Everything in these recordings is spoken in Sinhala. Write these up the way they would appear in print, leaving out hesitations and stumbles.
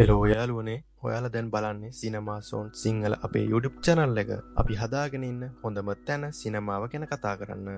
හෙලෝ යාළුවනේ ඔයාලා දැන් බලන්නේ සිනමා සෝන් සිංහල අපේ YouTube channel එක. අපි හදාගෙන ඉන්න හොඳම තැන සිනමාව ගැන කතා කරන්න.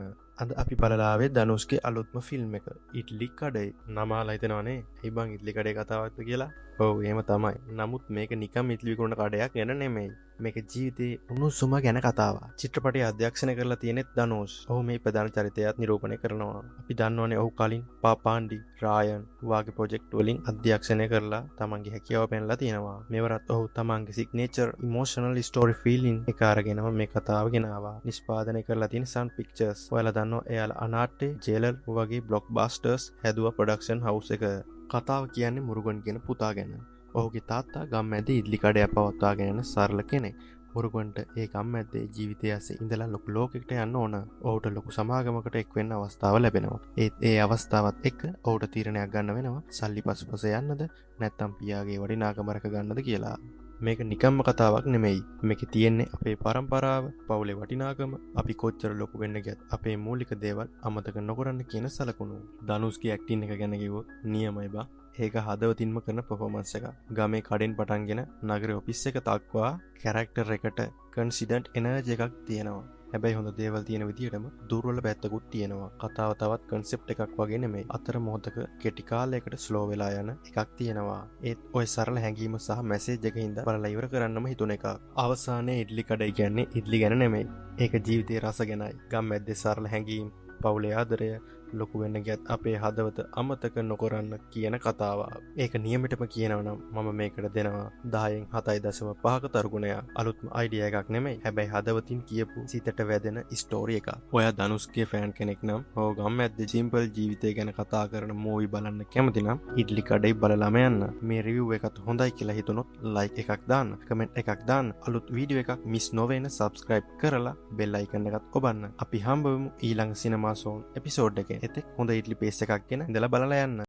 අද අපි බලලාවේ ධනුෂ්ගේ අලුත්ම ෆිල්ම් එක ඉඩ්ලි කඩේ. නමාලා හිතනවනේ ඇයි බං ඉඩ්ලි කඩේ කතාවක්ද කියලා? ඔව් එහෙම තමයි. නමුත් මේක නිකම් ඉඩ්ලි විකුණන කඩයක් ගැන නෙමෙයි. මේක ජීවිතේ උණුසුම ගැන කතාවක්. චිත්‍රපටය අධ්‍යක්ෂණය කරලා තියෙනෙත් ධනුෂ්. ඔහු මේ ප්‍රධාන චරිතයත් නිරූපණය කරනවා. අපි දන්නවනේ ඔහු කලින් පාපාන්ඩි, රායන් වාගේ ප්‍රොජෙක්ට් වලින් අධ්‍යක්ෂණය කරලා තමන්ගේ හැකියාව පෙන්ලා තියෙනවා. මෙවරත් ඔහු තමන්ගේ සිග්නේචර් ඉමෝෂනල් ස්ටෝරි ෆීලින් එක අරගෙනම මේ කතාව ගෙනාවා. නිෂ්පාදනය කරලා තියෙන සන් පික්චර්ස්. ඔයාලා දන්නවා එයාලා අනාට්ටේ, ජේලර් වගේ බ්ලොක් බාස්ටර්ස් හැදුවා ප්‍රොඩක්ෂන් හවුස් එක. කතාව කියන්නේ මුරුගන් කියන පුතා ගැන. ඔහුගේ තාත්තා ගම්මැද්දේ ඉඩ්ලි කඩයක් පවත්වාගෙන යන සරල කෙනෙක්. මුරුගන්ට ඒ ගම්මැද්දේ ජීවිතය ඇස්සේ ඉඳලා ලොකු ලෝකෙකට යන්න ඕන. ඔහුට ලොකු සමාගමකට එක් වෙන්න අවස්ථාව ලැබෙනවා. ඒ අවස්ථාවත් එක්ක ඔහුට තීරණයක් ගන්න වෙනවා සල්ලි පසුපස යන්නද නැත්නම් පියාගේ වටිනාකම රැක ගන්නද කියලා. මේක නිකම්ම කතාවක් නෙමෙයි. මේකේ තියෙන්නේ අපේ පරම්පරාව, පවුලේ වටිනාකම, අපි කොච්චර ලොකු වෙන්න ගියත් අපේ මූලික දේවල් අමතක නොකරන්න කියන සලකුණු. ධනුෂ්ගේ ඇක්ටින් එක ගැන කිව්වොත් නියමයි බා. ඒක හදවතින්ම කරන පර්ෆෝමන්ස් එක. ගමේ කඩෙන් පටන්ගෙන නගරේ ඔෆිස් එක දක්වා කැරක්ටර් එකට කන්සිඩන්ට් එනර්ජි එකක් තියෙනවා. හැබැයි හොඳ දේවල් තියෙන විදිහටම දුර්වල පැත්තකුත් තියෙනවා. කතාව තවත් කන්සෙප්ට් එකක් වගේ නෙමෙයි. අතර මොහොතක කෙටි කාලයකට ස්ලෝ වෙලා යන එකක් තියෙනවා. ඒත් ඔය සරල හැඟීම සහ මැසේජ් එක හින්දා බලලා ඉවර කරන්නම හිතුන එක. අවසානයේ ඉඩ්ලි කඩයි කියන්නේ ඉඩ්ලි ගැන නෙමෙයි. ඒක ජීවිතයේ රස ගැනයි. ගම්මැද්දේ සරල හැඟීම්, පවුලේ ආදරය, ලොකු වෙන්න ගියත් අපේ හදවත අමතක නොකරන්න කියන කතාවක්. ඒක නියමිටම කියනවනම් මම මේකට දෙනවා 10න් 7.5ක තර්ගුණයක්. අලුත්ම අයිඩියා එකක් නෙමෙයි. හැබැයි හදවතින් කියපු සිතට වැදෙන ස්ටෝරි එකක්. ඔයා ධනුෂ්ගේ ෆෑන් කෙනෙක් නම් ඔව් ගම්මැද්දේ සිම්පල් ජීවිතය ගැන කතා කරන මූවි බලන්න කැමති නම් ඉඩ්ලි කඩේ බලලාම යන්න. මේ රිවිව් එකත් හොඳයි කියලා හිතුනොත් ලයික් එකක් දාන්න, කමෙන්ට් එකක් දාන්න. අලුත් වීඩියෝ එකක් මිස් නොවෙන්න සබ්ස්ක්‍රයිබ් කරලා බෙල් අයිකන් එකත් ඔබන්න. අපි හම්බවෙමු ඊළඟ සිනමා සෝන් එපිසෝඩ් එකේ. එතෙක් හොඳ ඉඩ්ලි පේස් එකක් ගෙන ඉඳලා බලලා යන්න.